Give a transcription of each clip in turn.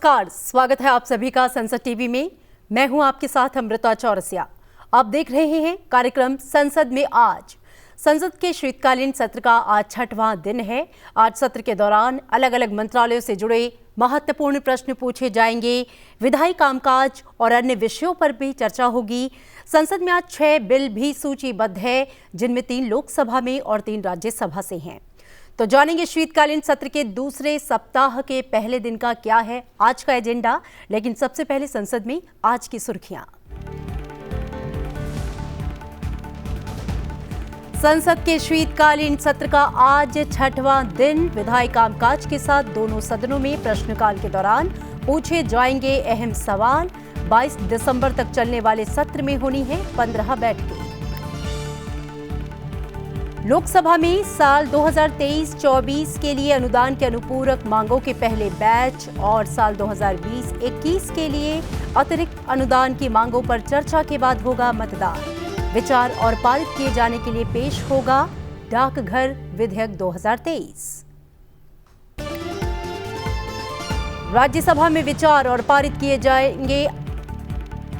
नमस्कार, स्वागत है आप सभी का संसद टीवी में। मैं हूं आपके साथ अमृता चौरसिया। आप देख रहे हैं कार्यक्रम संसद में आज। संसद के शीतकालीन सत्र का आज 6वां दिन है। आज सत्र के दौरान अलग अलग मंत्रालयों से जुड़े महत्वपूर्ण प्रश्न पूछे जाएंगे, विधायी कामकाज और अन्य विषयों पर भी चर्चा होगी। संसद में आज 6 बिल भी सूचीबद्ध है, जिनमें 3 लोकसभा में और 3 राज्यसभा से हैं। तो जानेंगे शीतकालीन सत्र के दूसरे सप्ताह के पहले दिन का क्या है आज का एजेंडा। लेकिन सबसे पहले संसद में आज की सुर्खियां। संसद के शीतकालीन सत्र का आज 6वां दिन। विधायी कामकाज के साथ दोनों सदनों में प्रश्नकाल के दौरान पूछे जाएंगे अहम सवाल। 22 दिसंबर तक चलने वाले सत्र में होनी है 15 बैठकें। लोकसभा में साल 2023-24 के लिए अनुदान के अनुपूरक मांगों के पहले बैच और साल 2020-21 के लिए अतिरिक्त अनुदान की मांगों पर चर्चा के बाद होगा मतदान। विचार और पारित किए जाने के लिए पेश होगा डाकघर विधेयक 2023। राज्यसभा में विचार और पारित किए जाएंगे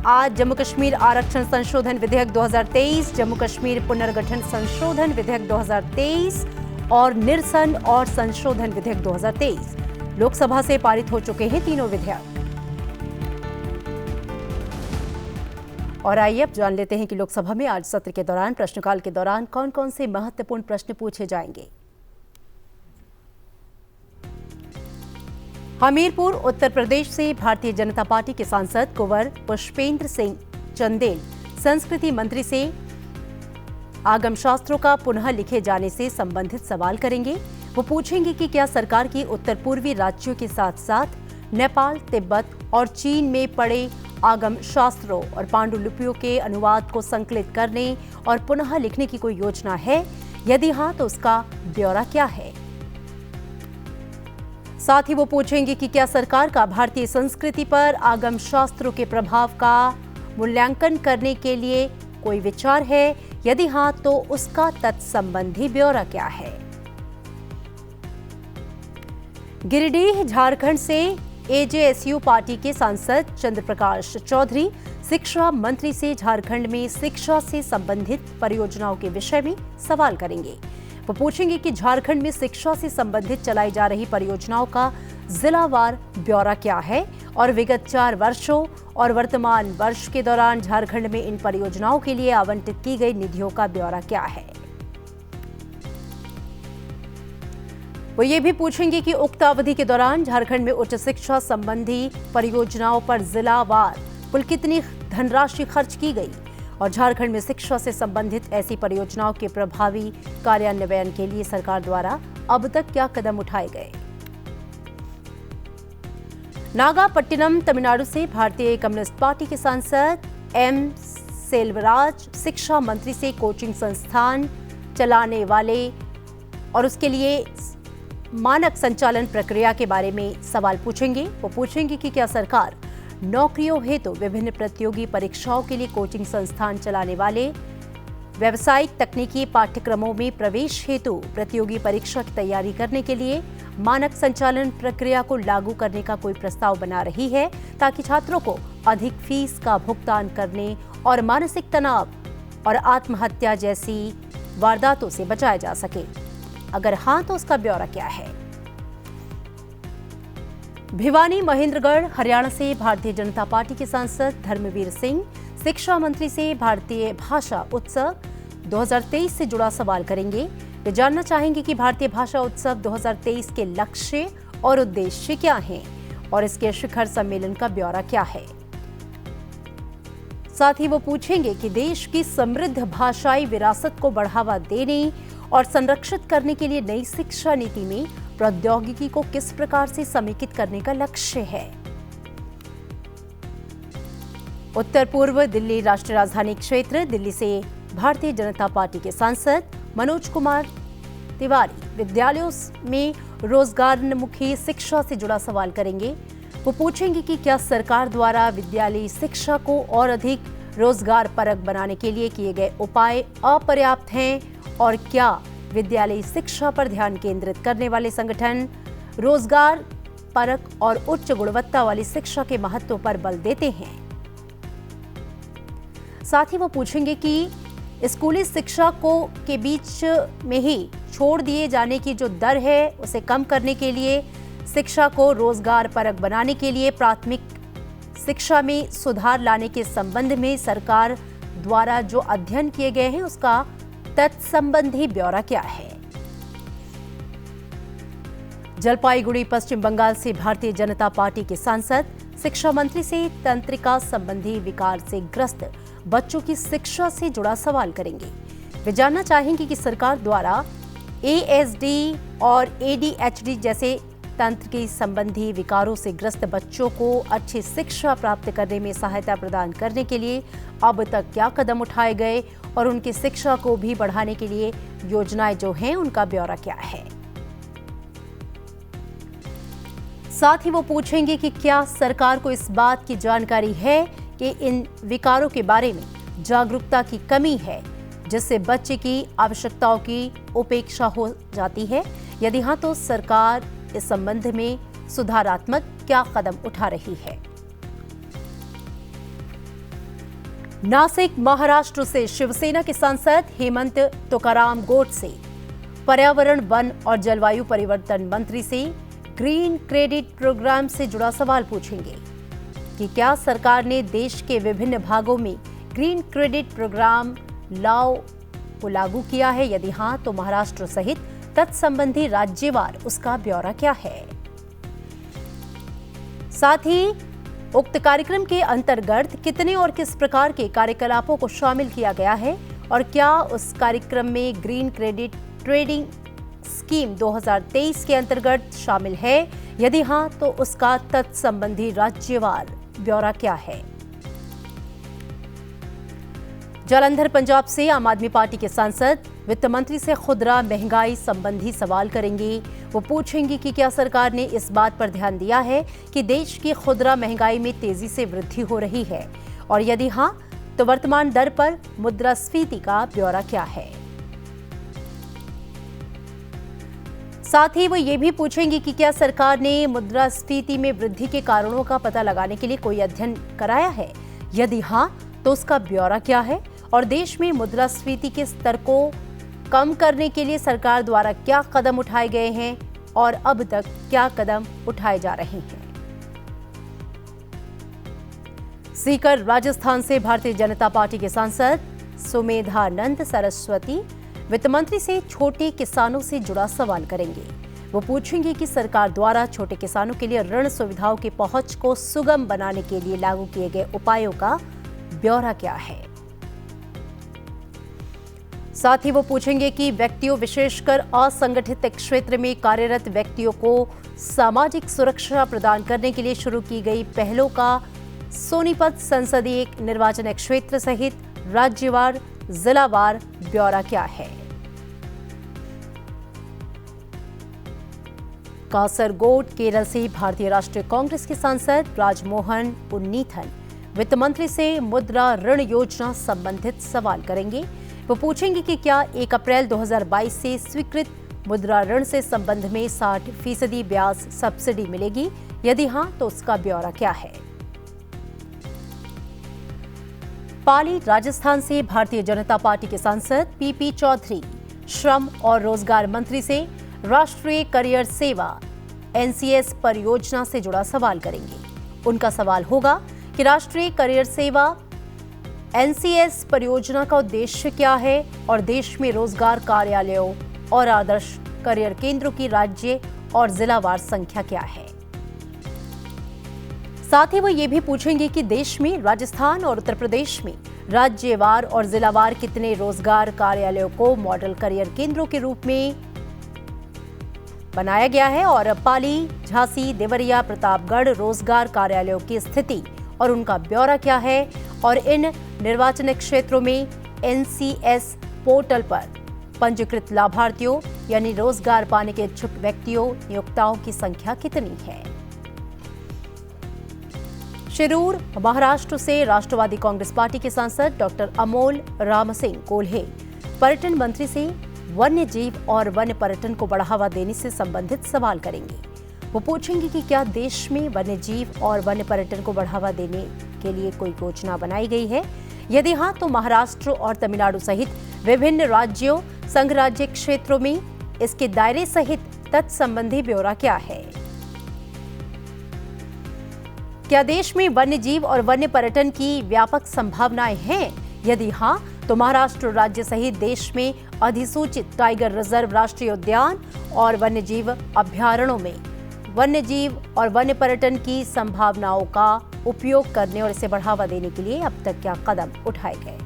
आज जम्मू कश्मीर आरक्षण संशोधन विधेयक 2023, जम्मू कश्मीर पुनर्गठन संशोधन विधेयक 2023 और निरसन और संशोधन विधेयक 2023। लोकसभा से पारित हो चुके हैं तीनों विधेयक। और आइए अब जान लेते हैं कि लोकसभा में आज सत्र के दौरान प्रश्नकाल के दौरान कौन कौन से महत्वपूर्ण प्रश्न पूछे जाएंगे। हमीरपुर उत्तर प्रदेश से भारतीय जनता पार्टी के सांसद कुंवर पुष्पेंद्र सिंह चंदेल संस्कृति मंत्री से आगम शास्त्रों का पुनः लिखे जाने से संबंधित सवाल करेंगे। वो पूछेंगे कि क्या सरकार की उत्तर पूर्वी राज्यों के साथ साथ नेपाल, तिब्बत और चीन में पड़े आगम शास्त्रों और पांडुलिपियों के अनुवाद को संकलित करने और पुनः लिखने की कोई योजना है। यदि हाँ, तो उसका ब्यौरा क्या है। साथ ही वो पूछेंगे कि क्या सरकार का भारतीय संस्कृति पर आगम शास्त्रों के प्रभाव का मूल्यांकन करने के लिए कोई विचार है। यदि हाँ, तो उसका तत्संबंधी ब्यौरा क्या है। गिरिडीह झारखंड से एजेएसयू पार्टी के सांसद चंद्र प्रकाश चौधरी शिक्षा मंत्री से झारखंड में शिक्षा से संबंधित परियोजनाओं के विषय में सवाल करेंगे। वो पूछेंगे कि झारखंड में शिक्षा से संबंधित चलाई जा रही परियोजनाओं का जिलावार ब्यौरा क्या है और विगत 4 वर्षों और वर्तमान वर्ष के दौरान झारखंड में इन परियोजनाओं के लिए आवंटित की गई निधियों का ब्यौरा क्या है। वो ये भी पूछेंगे कि उक्त अवधि के दौरान झारखंड में उच्च शिक्षा संबंधी परियोजनाओं पर जिलावार कुल कितनी धनराशि खर्च की गई और झारखंड में शिक्षा से संबंधित ऐसी परियोजनाओं के प्रभावी कार्यान्वयन के लिए सरकार द्वारा अब तक क्या कदम उठाए गए। नागापट्टिनम तमिलनाडु से भारतीय कम्युनिस्ट पार्टी के सांसद एम सेल्वराज शिक्षा मंत्री से कोचिंग संस्थान चलाने वाले और उसके लिए मानक संचालन प्रक्रिया के बारे में सवाल पूछेंगे। वो पूछेंगे कि क्या सरकार नौकरियों हेतु विभिन्न प्रतियोगी परीक्षाओं के लिए कोचिंग संस्थान चलाने वाले व्यावसायिक तकनीकी पाठ्यक्रमों में प्रवेश हेतु प्रतियोगी परीक्षा की तैयारी करने के लिए मानक संचालन प्रक्रिया को लागू करने का कोई प्रस्ताव बना रही है, ताकि छात्रों को अधिक फीस का भुगतान करने और मानसिक तनाव और आत्महत्या जैसी वारदातों से बचाया जा सके। अगर हाँ, तो उसका ब्यौरा क्या है। भिवानी महेंद्रगढ़ हरियाणा से भारतीय जनता पार्टी के सांसद धर्मवीर सिंह शिक्षा मंत्री से भारतीय भाषा उत्सव 2023 से जुड़ा सवाल करेंगे। वे जानना चाहेंगे कि भारतीय भाषा उत्सव 2023 के लक्ष्य और उद्देश्य क्या हैं और इसके शिखर सम्मेलन का ब्यौरा क्या है। साथ ही वो पूछेंगे कि देश की समृद्ध भाषाई विरासत को बढ़ावा देने और संरक्षित करने के लिए नई शिक्षा नीति में प्रौद्योगिकी को किस प्रकार से समेकित करने का लक्ष्य है। उत्तर पूर्व दिल्ली राष्ट्रीय राजधानी क्षेत्र दिल्ली से भारतीय जनता पार्टी के सांसद मनोज कुमार तिवारी विद्यालयों में रोजगारोन्मुखी शिक्षा से जुड़ा सवाल करेंगे। वो पूछेंगे कि क्या सरकार द्वारा विद्यालयी शिक्षा को और अधिक रोजगार परक बनाने के लिए किए गए उपाय अपर्याप्त हैं और क्या विद्यालयी शिक्षा पर ध्यान केंद्रित करने वाले संगठन रोजगार परक और उच्च गुणवत्ता वाली शिक्षा के महत्व पर बल देते हैं। साथ ही वो पूछेंगे कि स्कूली शिक्षा के बीच में ही छोड़ दिए जाने की जो दर है उसे कम करने के लिए, शिक्षा को रोजगार परक बनाने के लिए प्राथमिक शिक्षा में सुधार लाने के संबंध में सरकार द्वारा जो अध्ययन किए गए हैं उसका तत्संबंधी ब्यौरा क्या है। जलपाईगुड़ी पश्चिम बंगाल से भारतीय जनता पार्टी के सांसद शिक्षा मंत्री से तंत्रिका संबंधी विकार से ग्रस्त बच्चों की शिक्षा से जुड़ा सवाल करेंगे। वे जानना चाहेंगे कि सरकार द्वारा एएसडी और एडीएचडी जैसे तंत्रिका संबंधी विकारों से ग्रस्त बच्चों को अच्छी शिक्षा प्राप्त करने में सहायता प्रदान करने के लिए अब तक क्या कदम उठाए गए और उनकी शिक्षा को भी बढ़ाने के लिए योजनाएं जो हैं उनका ब्यौरा क्या है। साथ ही वो पूछेंगे कि क्या सरकार को इस बात की जानकारी है कि इन विकारों के बारे में जागरूकता की कमी है जिससे बच्चे की आवश्यकताओं की उपेक्षा हो जाती है। यदि हाँ तो सरकार इस संबंध में सुधारात्मक क्या कदम उठा रही है। नासिक महाराष्ट्र से शिवसेना के सांसद हेमंत तुकाराम गोडसे पर्यावरण, वन और जलवायु परिवर्तन मंत्री से ग्रीन क्रेडिट प्रोग्राम से जुड़ा सवाल पूछेंगे कि क्या सरकार ने देश के विभिन्न भागों में ग्रीन क्रेडिट प्रोग्राम को लागू किया है। यदि हां तो महाराष्ट्र सहित तत्संबंधी राज्यवार उसका ब्यौरा क्या है। साथ ही उक्त कार्यक्रम के अंतर्गत कितने और किस प्रकार के कार्यकलापों को शामिल किया गया है और क्या उस कार्यक्रम में ग्रीन क्रेडिट ट्रेडिंग स्कीम 2023 के अंतर्गत शामिल है। यदि हां तो उसका तत्संबंधी राज्यवार ब्यौरा क्या है। जालंधर पंजाब से आम आदमी पार्टी के सांसद वित्त मंत्री से खुदरा महंगाई संबंधी सवाल करेंगे। वो पूछेंगे कि क्या सरकार ने इस बात पर ध्यान दिया है कि देश की खुदरा महंगाई में तेजी से वृद्धि हो रही है और यदि हां तो वर्तमान दर पर मुद्रास्फीति का ब्यौरा क्या है। साथ ही वो ये भी पूछेंगे कि क्या सरकार ने मुद्रास्फीति में वृद्धि के कारणों का पता लगाने के लिए कोई अध्ययन कराया है। यदि हां तो उसका ब्यौरा क्या है और देश में मुद्रास्फीति के स्तर को कम करने के लिए सरकार द्वारा क्या कदम उठाए गए हैं और अब तक क्या कदम उठाए जा रहे हैं। सीकर राजस्थान से भारतीय जनता पार्टी के सांसद सुमेधानंद सरस्वती वित्त मंत्री से छोटे किसानों से जुड़ा सवाल करेंगे। वो पूछेंगे कि सरकार द्वारा छोटे किसानों के लिए ऋण सुविधाओं की पहुंच को सुगम बनाने के लिए लागू किए गए उपायों का ब्यौरा क्या है। साथ ही वो पूछेंगे कि व्यक्तियों, विशेषकर असंगठित क्षेत्र में कार्यरत व्यक्तियों को सामाजिक सुरक्षा प्रदान करने के लिए शुरू की गई पहलों का सोनीपत संसदीय निर्वाचन क्षेत्र सहित राज्यवार, जिलावार ब्यौरा क्या है। कासरगोड केरल से भारतीय राष्ट्रीय कांग्रेस के सांसद राजमोहन उन्नीथन वित्त मंत्री से मुद्रा ऋण योजना संबंधित सवाल करेंगे। वो पूछेंगे कि क्या 1 अप्रैल 2022 से स्वीकृत मुद्रा ऋण से संबंध में 60% ब्याज सब्सिडी मिलेगी। यदि हां तो उसका ब्यौरा क्या है। पाली राजस्थान से भारतीय जनता पार्टी के सांसद पीपी चौधरी श्रम और रोजगार मंत्री से राष्ट्रीय करियर सेवा एनसीएस परियोजना से जुड़ा सवाल करेंगे। उनका सवाल होगा कि राष्ट्रीय करियर सेवा एनसीएस परियोजना का उद्देश्य क्या है और देश में रोजगार कार्यालयों और आदर्श करियर केंद्रों की राज्य और जिलावार संख्या क्या है। साथ ही वो ये भी पूछेंगे कि देश में राजस्थान और उत्तर प्रदेश में राज्यवार और जिलावार कितने रोजगार कार्यालयों को मॉडल करियर केंद्रों के रूप में बनाया गया है और पाली, झांसी, देवरिया, प्रतापगढ़ रोजगार कार्यालयों की स्थिति और उनका ब्यौरा क्या है और इन निर्वाचन क्षेत्रों में एनसीएस पोर्टल पर पंजीकृत लाभार्थियों यानी रोजगार पाने के इच्छुक व्यक्तियों, नियोक्ताओं की संख्या कितनी है। शिरूर महाराष्ट्र से राष्ट्रवादी कांग्रेस पार्टी के सांसद डॉक्टर अमोल राम सिंह कोल्हे पर्यटन मंत्री से वन्य जीव और वन पर्यटन को बढ़ावा देने से संबंधित सवाल करेंगे। वो पूछेंगे कि क्या देश में वन्य जीव और वन्य पर्यटन को बढ़ावा देने के लिए कोई योजना बनाई गई है। यदि हाँ, तो महाराष्ट्र और तमिलनाडु सहित विभिन्न राज्यों, संघ राज्य क्षेत्रों में इसके दायरे सहित तत्संबंधी ब्यौरा क्या है। क्या देश में वन्य जीव और वन्य पर्यटन की व्यापक संभावनाएं हैं। यदि हाँ, तो महाराष्ट्र राज्य सहित देश में अधिसूचित टाइगर रिजर्व, राष्ट्रीय उद्यान और वन्य जीव अभ्यारण्यों में वन्य जीव और वन्य पर्यटन की संभावनाओं का उपयोग करने और इसे बढ़ावा देने के लिए अब तक क्या कदम उठाए गए।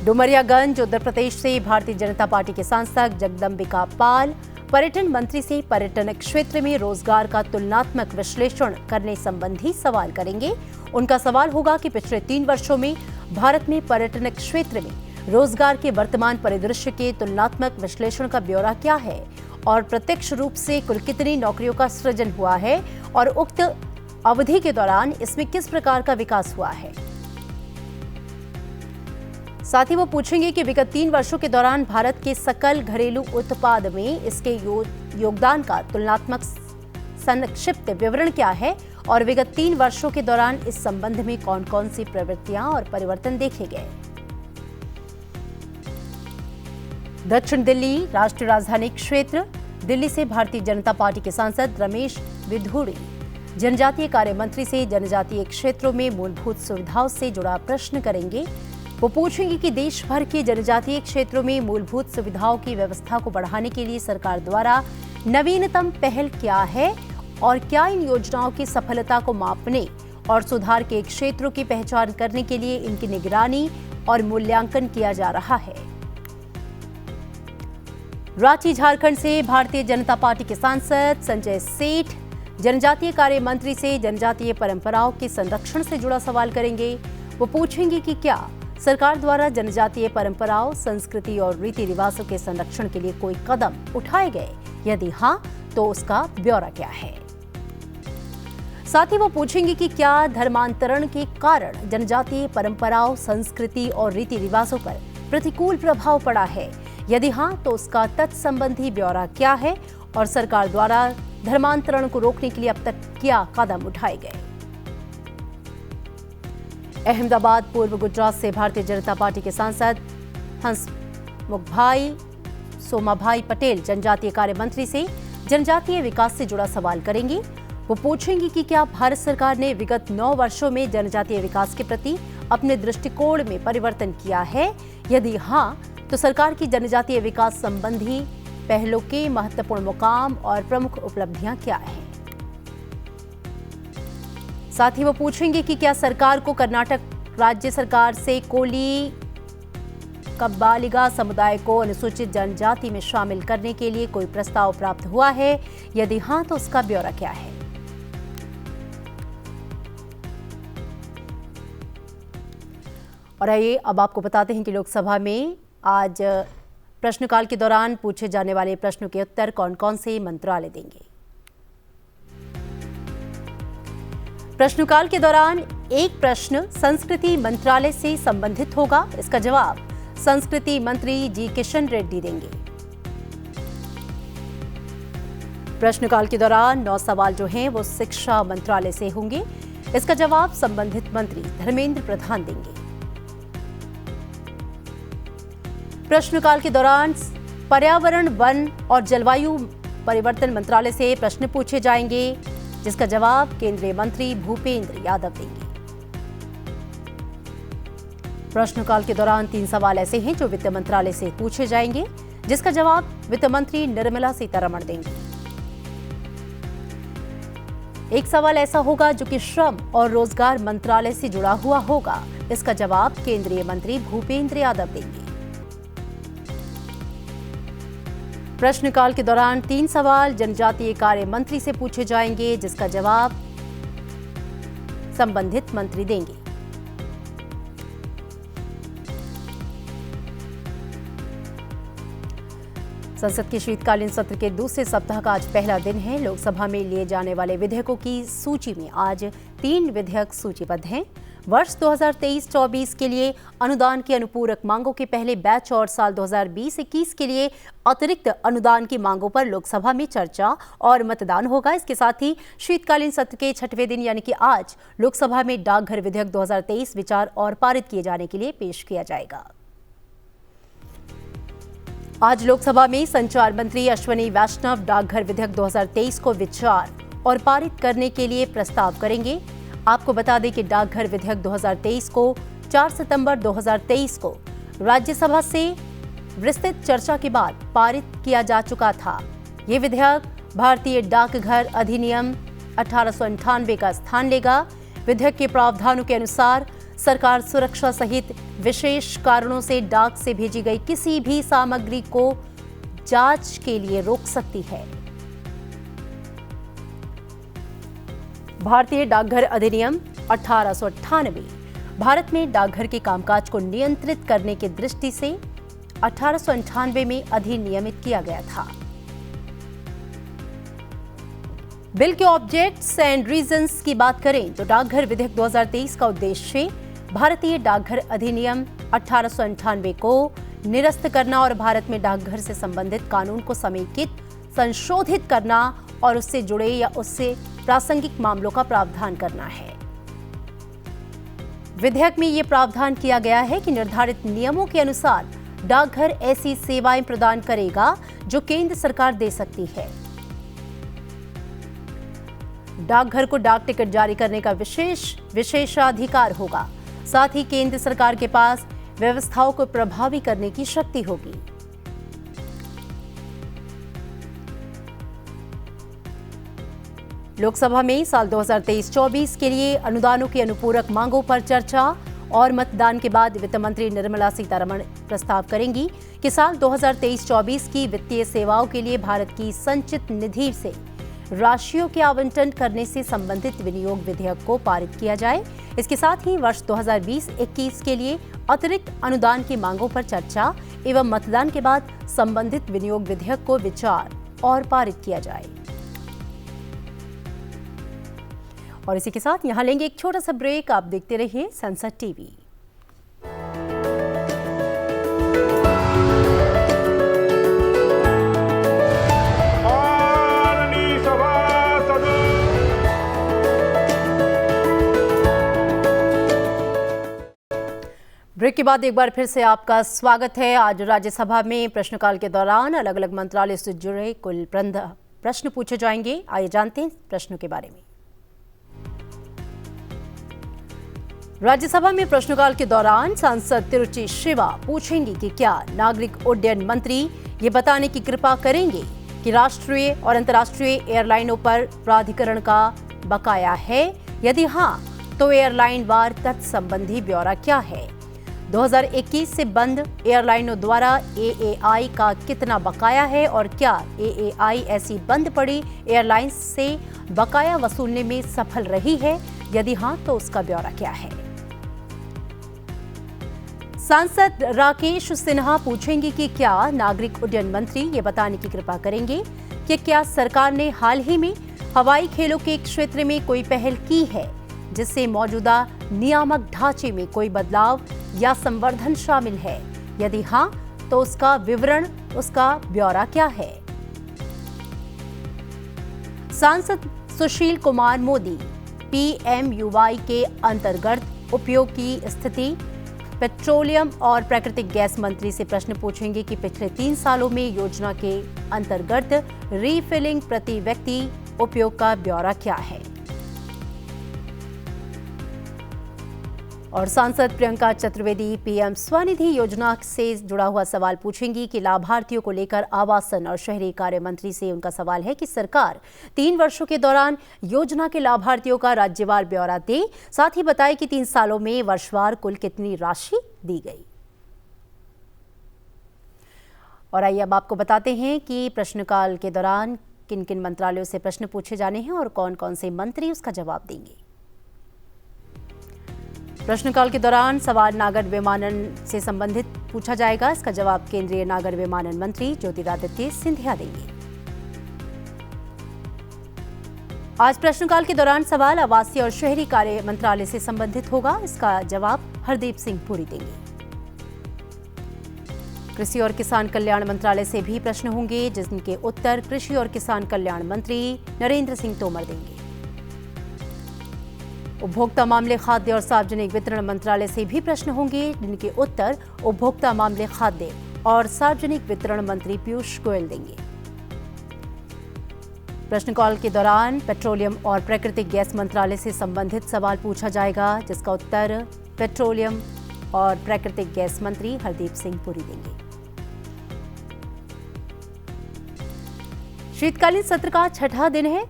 डुमरियागंज उत्तर प्रदेश से भारतीय जनता पार्टी के सांसद जगदंबिका पाल पर्यटन मंत्री से पर्यटन क्षेत्र में रोजगार का तुलनात्मक विश्लेषण करने संबंधी सवाल करेंगे। उनका सवाल होगा कि पिछले 3 वर्षों में भारत में पर्यटन क्षेत्र में रोजगार के वर्तमान परिदृश्य के तुलनात्मक विश्लेषण का ब्यौरा क्या है और प्रत्यक्ष रूप से कुल कितनी नौकरियों का सृजन हुआ है और उक्त अवधि के दौरान इसमें किस प्रकार का विकास हुआ है। साथ ही वो पूछेंगे कि विगत 3 वर्षों के दौरान भारत के सकल घरेलू उत्पाद में इसके योगदान का तुलनात्मक संक्षिप्त विवरण क्या है और विगत 3 वर्षों के दौरान इस संबंध में कौन कौन सी प्रवृत्तियां और परिवर्तन देखे गए। दक्षिण दिल्ली राष्ट्रीय राजधानी क्षेत्र दिल्ली से भारतीय जनता पार्टी के सांसद रमेश विधुड़ी जनजातीय कार्य मंत्री से जनजातीय क्षेत्रों में मूलभूत सुविधाओं से जुड़ा प्रश्न करेंगे। वो पूछेंगे कि देश भर के जनजातीय क्षेत्रों में मूलभूत सुविधाओं की व्यवस्था को बढ़ाने के लिए सरकार द्वारा नवीनतम पहल क्या है और क्या इन योजनाओं की सफलता को मापने और सुधार के क्षेत्रों की पहचान करने के लिए इनकी निगरानी और मूल्यांकन किया जा रहा है। रांची झारखंड से भारतीय जनता पार्टी के सांसद संजय सेठ जनजातीय कार्य मंत्री से जनजातीय परंपराओं के संरक्षण से जुड़ा सवाल करेंगे। वो पूछेंगे कि क्या सरकार द्वारा जनजातीय परंपराओं, संस्कृति और रीति रिवाजों के संरक्षण के लिए कोई कदम उठाए गए। यदि हाँ, तो उसका ब्यौरा क्या है। साथ ही वो पूछेंगे कि क्या धर्मांतरण के कारण जनजातीय परंपराओं, संस्कृति और रीति रिवाजों पर प्रतिकूल प्रभाव पड़ा है। यदि हाँ, तो उसका तत्संबंधी ब्यौरा क्या है और सरकार द्वारा धर्मांतरण को रोकने के लिए अब तक क्या कदम उठाए गए। अहमदाबाद पूर्व गुजरात से भारतीय जनता पार्टी के सांसद हंसमुखभाई सोमाभाई पटेल जनजातीय कार्य मंत्री से जनजातीय विकास से जुड़ा सवाल करेंगे। वो पूछेंगे कि क्या भारत सरकार ने विगत 9 वर्षों में जनजातीय विकास के प्रति अपने दृष्टिकोण में परिवर्तन किया है। यदि हाँ, तो सरकार की जनजातीय विकास संबंधी पहलों के महत्वपूर्ण मुकाम और प्रमुख उपलब्धियां क्या हैं। साथ ही वो पूछेंगे कि क्या सरकार को कर्नाटक राज्य सरकार से कोली कब्बालिगा समुदाय को अनुसूचित जनजाति में शामिल करने के लिए कोई प्रस्ताव प्राप्त हुआ है। यदि हाँ, तो उसका ब्यौरा क्या है। और आइए अब आपको बताते हैं कि लोकसभा में आज प्रश्नकाल के दौरान पूछे जाने वाले प्रश्नों के उत्तर कौन कौन से मंत्रालय देंगे। प्रश्नकाल के दौरान एक प्रश्न संस्कृति मंत्रालय से संबंधित होगा। इसका जवाब संस्कृति मंत्री जी किशन रेड्डी देंगे। प्रश्नकाल के दौरान 9 सवाल जो हैं वो शिक्षा मंत्रालय से होंगे। इसका जवाब संबंधित मंत्री धर्मेंद्र प्रधान देंगे। प्रश्नकाल के दौरान पर्यावरण, वन और जलवायु परिवर्तन मंत्रालय से प्रश्न पूछे जाएंगे, जिसका जवाब केंद्रीय मंत्री भूपेंद्र यादव देंगे। प्रश्नकाल के दौरान 3 सवाल ऐसे हैं जो वित्त मंत्रालय से पूछे जाएंगे, जिसका जवाब वित्त मंत्री निर्मला सीतारमण देंगी। एक सवाल ऐसा होगा जो कि श्रम और रोजगार मंत्रालय से जुड़ा हुआ होगा। इसका जवाब केंद्रीय मंत्री भूपेंद्र यादव देंगे। प्रश्नकाल के दौरान 3 सवाल जनजातीय कार्य मंत्री से पूछे जाएंगे, जिसका जवाब संबंधित मंत्री देंगे। संसद के शीतकालीन सत्र के दूसरे सप्ताह का आज पहला दिन है। लोकसभा में लिए जाने वाले विधेयकों की सूची में आज 3 विधेयक सूचीबद्ध हैं। वर्ष 2023-24 के लिए अनुदान की अनुपूरक मांगों के पहले बैच और साल 2020-21 के लिए अतिरिक्त अनुदान की मांगों पर लोकसभा में चर्चा और मतदान होगा। इसके साथ ही शीतकालीन सत्र के 6वें दिन यानी कि आज लोकसभा में डाकघर विधेयक 2023 विचार और पारित किए जाने के लिए पेश किया जाएगा। आज लोकसभा में संचार मंत्री अश्विनी वैष्णव डाकघर विधेयक 2023 को विचार और पारित करने के लिए प्रस्ताव करेंगे। आपको बता दें कि डाकघर विधेयक 2023 को 4 सितंबर 2023 को राज्यसभा से विस्तृत चर्चा के बाद पारित किया जा चुका था। ये विधेयक भारतीय डाकघर अधिनियम 1898 का स्थान लेगा। विधेयक के प्रावधानों के अनुसार सरकार सुरक्षा सहित विशेष कारणों से डाक से भेजी गई किसी भी सामग्री को जांच के लिए रोक सकती है। भारतीय डाकघर अधिनियम 1898 भारत में डाकघर के कामकाज को नियंत्रित करने की दृष्टि से 1898 में अधिनियमित किया गया था। बिल के ऑब्जेक्ट्स एंड रीजंस की बात करें तो डाकघर विधेयक 2023 का उद्देश्य भारतीय डाकघर अधिनियम 1898 को निरस्त करना और भारत में डाकघर से संबंधित कानून को समेकित, संशोधित करना और उससे जुड़े या उससे प्रासंगिक मामलों का प्रावधान करना है। विधेयक में यह प्रावधान किया गया है कि निर्धारित नियमों के अनुसार डाकघर ऐसी सेवाएं प्रदान करेगा जो केंद्र सरकार दे सकती है। डाकघर को डाक टिकट जारी करने का विशेषाधिकार होगा। साथ ही केंद्र सरकार के पास व्यवस्थाओं को प्रभावी करने की शक्ति होगी। लोकसभा में साल 2023-24 के लिए अनुदानों की अनुपूरक मांगों पर चर्चा और मतदान के बाद वित्त मंत्री निर्मला सीतारमण प्रस्ताव करेंगी कि साल 2023-24 की वित्तीय सेवाओं के लिए भारत की संचित निधि से राशियों के आवंटन करने से संबंधित विनियोग विधेयक को पारित किया जाए। इसके साथ ही वर्ष 2020-21 के लिए अतिरिक्त अनुदान की मांगों पर चर्चा एवं मतदान के बाद संबंधित विनियोग विधेयक को विचार और पारित किया जाए। और इसी के साथ यहां लेंगे एक छोटा सा ब्रेक। आप देखते रहिए संसद टीवी। ब्रेक के बाद एक बार फिर से आपका स्वागत है। आज राज्यसभा में प्रश्नकाल के दौरान अलग अलग मंत्रालय से जुड़े कुल 15 प्रश्न पूछे जाएंगे। आइए जानते हैं प्रश्नों के बारे में। राज्यसभा में प्रश्नकाल के दौरान सांसद तिरुचि शिवा पूछेंगी कि क्या नागरिक उड्डयन मंत्री ये बताने की कृपा करेंगे कि राष्ट्रीय और अंतर्राष्ट्रीय एयरलाइनों पर प्राधिकरण का बकाया है। यदि हाँ तो एयरलाइन वार तत्संबंधी ब्यौरा क्या है। 2021 से बंद एयरलाइनों द्वारा एएआई का कितना बकाया है और क्या एएआई ऐसी बंद पड़ी एयरलाइंस से बकाया वसूलने में सफल रही है। यदि हाँ तो उसका ब्यौरा क्या है। सांसद राकेश सिन्हा पूछेंगे कि क्या नागरिक उड्डयन मंत्री ये बताने की कृपा करेंगे कि क्या सरकार ने हाल ही में हवाई खेलों के क्षेत्र में कोई पहल की है जिससे मौजूदा नियामक ढांचे में कोई बदलाव या संवर्धन शामिल है। यदि हाँ तो उसका विवरण, उसका ब्यौरा क्या है। सांसद सुशील कुमार मोदी पीएमयूवाई के अंतर्गत उपयोग की स्थिति पेट्रोलियम और प्राकृतिक गैस मंत्री से प्रश्न पूछेंगे कि पिछले 3 सालों में योजना के अंतर्गत रीफिलिंग प्रति व्यक्ति उपयोग का ब्यौरा क्या है। और सांसद प्रियंका चतुर्वेदी पीएम स्वनिधि योजना से जुड़ा हुआ सवाल पूछेंगी कि लाभार्थियों को लेकर आवासन और शहरी कार्य मंत्री से उनका सवाल है कि सरकार 3 वर्षों के दौरान योजना के लाभार्थियों का राज्यवार ब्यौरा दे। साथ ही बताए कि 3 सालों में वर्षवार कुल कितनी राशि दी गई। और आइए अब आपको बताते हैं कि प्रश्नकाल के दौरान किन किन मंत्रालयों से प्रश्न पूछे जाने हैं और कौन कौन से मंत्री उसका जवाब देंगे। प्रश्नकाल के दौरान सवाल नागर विमानन से संबंधित पूछा जाएगा। इसका जवाब केंद्रीय नागर विमानन मंत्री ज्योतिरादित्य सिंधिया देंगे। आज प्रश्नकाल के दौरान सवाल आवासीय और शहरी कार्य मंत्रालय से संबंधित होगा। इसका जवाब हरदीप सिंह पुरी देंगे। कृषि और किसान कल्याण मंत्रालय से भी प्रश्न होंगे, जिनके उत्तर कृषि और किसान कल्याण मंत्री नरेंद्र सिंह तोमर देंगे। उपभोक्ता मामले, खाद्य और सार्वजनिक वितरण मंत्रालय से भी प्रश्न होंगे, जिनके उत्तर उपभोक्ता मामले, खाद्य और सार्वजनिक वितरण मंत्री पीयूष गोयल देंगे। प्रश्नकाल के दौरान पेट्रोलियम और प्राकृतिक गैस मंत्रालय से संबंधित सवाल पूछा जाएगा, जिसका उत्तर पेट्रोलियम और प्राकृतिक गैस मंत्री हरदीप सिंह पुरी देंगे। शीतकालीन सत्र का छठा दिन है।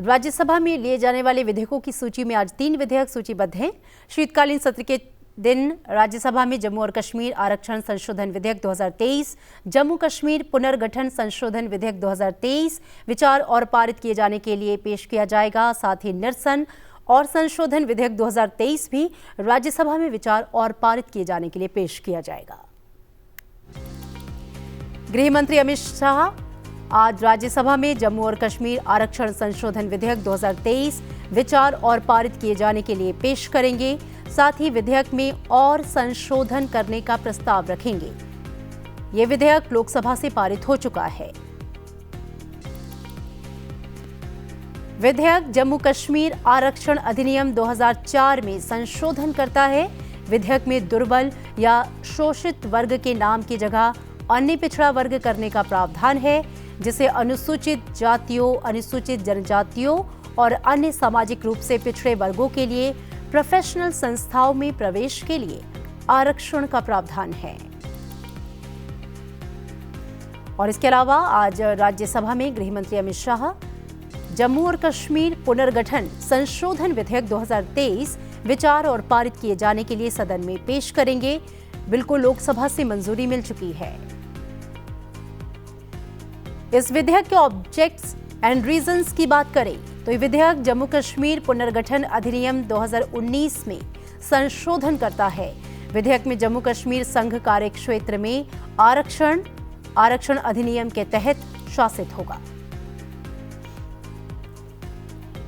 राज्यसभा में लिए जाने वाले विधेयकों की सूची में आज 3 विधेयक सूचीबद्ध हैं। शीतकालीन सत्र के दिन राज्यसभा में जम्मू और कश्मीर आरक्षण संशोधन विधेयक 2023, जम्मू कश्मीर पुनर्गठन संशोधन विधेयक 2023 विचार और पारित किए जाने के लिए पेश किया जाएगा। साथ ही निरसन और संशोधन विधेयक 2023 भी राज्यसभा में विचार और पारित किए जाने के लिए पेश किया जाएगा। गृह मंत्री अमित शाह आज राज्यसभा में जम्मू और कश्मीर आरक्षण संशोधन विधेयक 2023 विचार और पारित किए जाने के लिए पेश करेंगे। साथ ही विधेयक में और संशोधन करने का प्रस्ताव रखेंगे। ये विधेयक लोकसभा से पारित हो चुका है। विधेयक जम्मू कश्मीर आरक्षण अधिनियम 2004 में संशोधन करता है। विधेयक में दुर्बल या शोषित वर्ग के नाम की जगह अन्य पिछड़ा वर्ग करने का प्रावधान है, जिसे अनुसूचित जातियों, अनुसूचित जनजातियों और अन्य सामाजिक रूप से पिछड़े वर्गों के लिए प्रोफेशनल संस्थाओं में प्रवेश के लिए आरक्षण का प्रावधान है। और इसके अलावा आज राज्यसभा में गृह मंत्री अमित शाह जम्मू और कश्मीर पुनर्गठन संशोधन विधेयक 2023 विचार और पारित किए जाने के लिए सदन में पेश करेंगे। बिल को लोकसभा से मंजूरी मिल चुकी है। इस विधेयक के ऑब्जेक्ट्स एंड रीजंस की बात करें तो ये विधेयक जम्मू कश्मीर पुनर्गठन अधिनियम 2019 में संशोधन करता है। विधेयक में जम्मू कश्मीर संघ कार्य क्षेत्र में आरक्षण अधिनियम के तहत शासित होगा।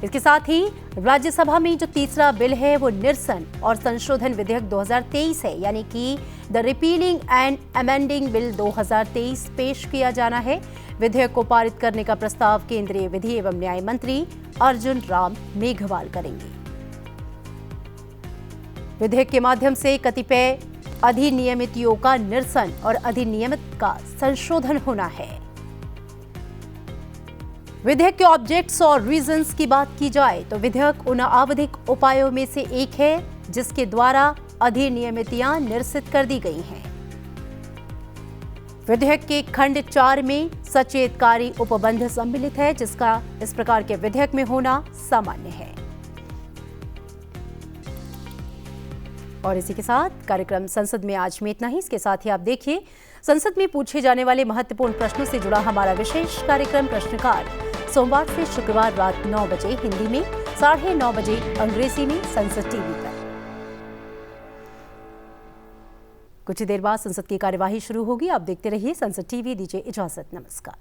इसके साथ ही राज्यसभा में जो तीसरा बिल है वो निरसन और संशोधन विधेयक 2023 है, यानी कि the repealing and amending bill 2023 पेश किया जाना है। विधेयक को पारित करने का प्रस्ताव केंद्रीय विधि एवं न्याय मंत्री अर्जुन राम मेघवाल करेंगे। विधेयक के माध्यम से कतिपय अधिनियमितियों का निरसन और अधिनियमित का संशोधन होना है। विधेयक के ऑब्जेक्ट्स और रीजंस की बात की जाए तो विधेयक उन आवधिक उपायों में से एक है जिसके द्वारा अधिनियमितियां निरसित कर दी गई हैं। विधेयक के खंड 4 में सचेतकारी उपबंध सम्मिलित है, जिसका इस प्रकार के विधेयक में होना सामान्य है। और इसी के साथ कार्यक्रम संसद में आज में इतना ही। इसके साथ ही आप देखिए संसद में पूछे जाने वाले महत्वपूर्ण प्रश्नों से जुड़ा हमारा विशेष कार्यक्रम प्रश्नकाल सोमवार से शुक्रवार रात 9 बजे हिंदी में, 9:30 बजे अंग्रेजी में संसद टीवी पर। कुछ देर बाद संसद की कार्यवाही शुरू होगी। आप देखते रहिए संसद टीवी। दीजिए इजाजत। नमस्कार।